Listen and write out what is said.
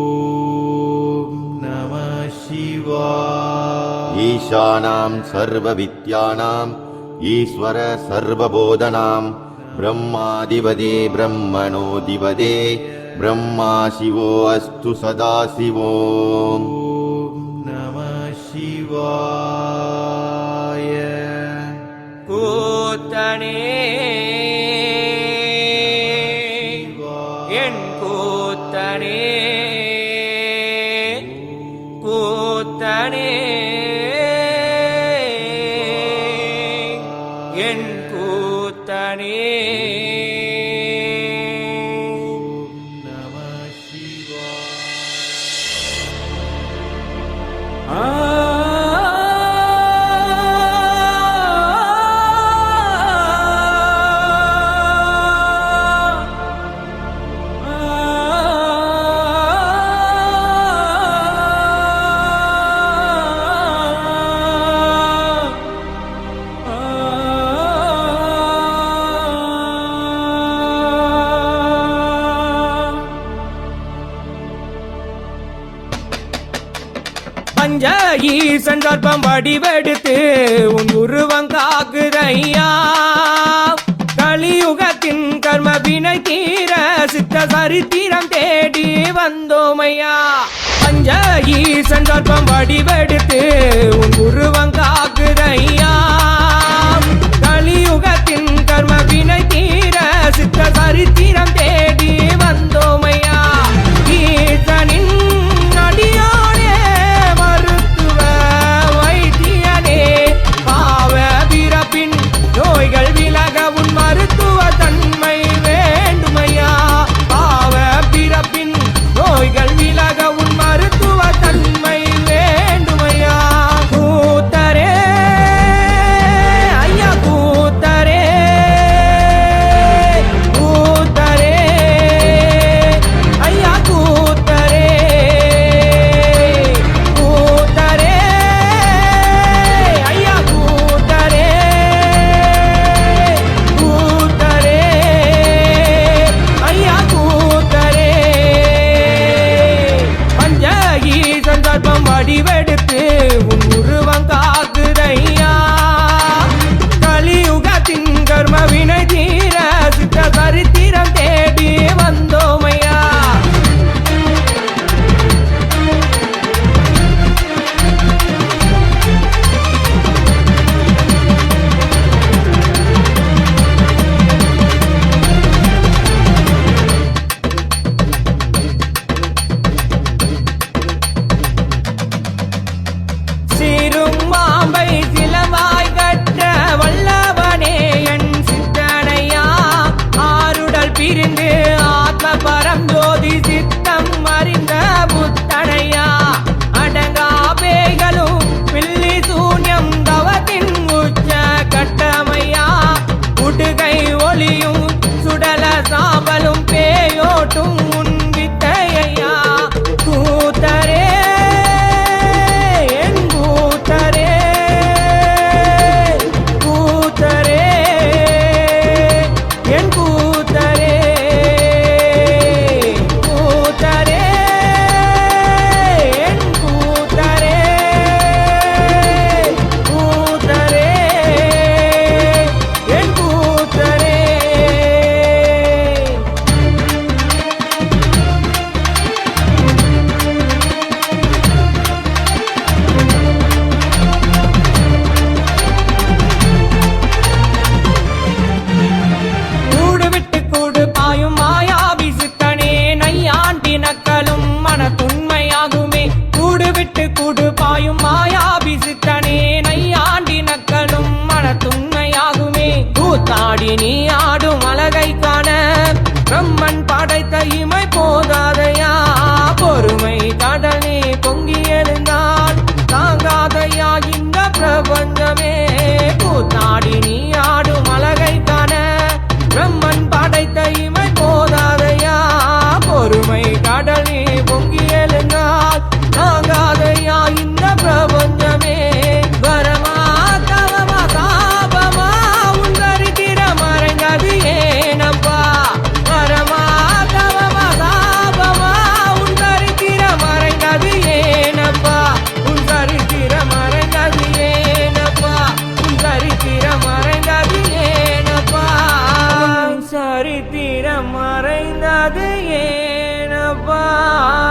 ஓம் நம சிவாய. ஈசானாம் சர்வவித்யானாம் ஈஸ்வர சர்வபோதனாம் பிரம்மாதிபதே பிரம்மணோதிபதே பிரம்மா சிவோ அஸ்து சதாசிவோம். ஓம் நம சிவாய. கூத்தனே என் கூத்தனே கூத்தனே என் கூத்தனே. ஓம் நம சிவாய. பஞ்ச ஈசன் கர்ப்பம் வடிவெடுத்து உன் உருவம் காக்குதையா. கலியுகத்தின் கர்ம வினை தீர சித்த சரித்திரம் தேடி வந்தோமையா. பஞ்ச ஈசன் கர்ப்பம் வடிவெடுத்து உன் உருவம் காக்குதையா. கலியுகத்தின் கர்ம வினை தீர சித்த சரித்திரம் தேடி வந்தோமையா. ஈசனின் அடியானே மருத்துவ வைத்தியனே, பாவ பிறப்பின் நோய்கள் விலக உன் மருத்துவ தன்மை வேண்டுமையா. பாவ பிறப்பின் நோய்கள் விலக உன் மருத்துவ தன்மை வேண்டுமையா. கூத்தரே ஐயா கூத்தரே கூத்தரே ஐயா கூத்தரே கூத்தரே ஐயா கூத்தரே கூத்தரே ஐயா கூத்தரே. பஞ்ச ஈசன் கர்ப்பம் வடிவெடுத்து உன் உருவம் காக்குதையா. கலியுகத்தின் கர்ம வினை தீர சித்த சரித்திரம் தேடி வந்தோமையா. சீரும் மாம்பை சிலவாய் கற்ற வல்லவனே என் சித்தனையா. ஆருடல் பிரிந்து ஆத்ம பரஞ்சோதி சித்தம் அறிந்த புத்தனையா. அடங்கா பேய்களும் பில்லி சூன்யம் தவத்தின் உச்ச கட்டமையா. உடுகை ஒளியும் சுடல சாம்பலும் பேயோட்டும் உன் வித்தையா. கூத்தரே என் கூத்தரே கூத்தரே என் கூத்தரே கூத்தரே என் கூத்தரே கூத்தரே என் கூத்தரே. கூடு விட்டு கூடு பாயும் மாயாவி சித்தனே, நையாண்டி நக்கலும் மனத்துண்மையாகுமே. கூடு விட்டு கூடு பாயும் மாயாவி சித்தனே, நையாண்டி நக்கலும் மனத்துண்மையாகுமே. கூத்தாடி நீ ஆடும் அழகை காண பிரம்மன் படைத்த இமை போதாதையா. பொறுமை கடனே பொங்கி எழுந்தால் தாங்காதையா இந்த பிரபஞ்சமே. கூத்தாடி நீ ஆடும் அழகை காண பிரம்மன் படைத்த இமை போதாதையா. பொறுமை கடனே பொங்கி எழுந்தால் தாங்காதையா இந்த பிரபஞ்சமே. வரமா தவமா தாபமா உன் தரித்திரம் மறைந்தது ஏனப்பா. வரமா தவமா ஐயப்பா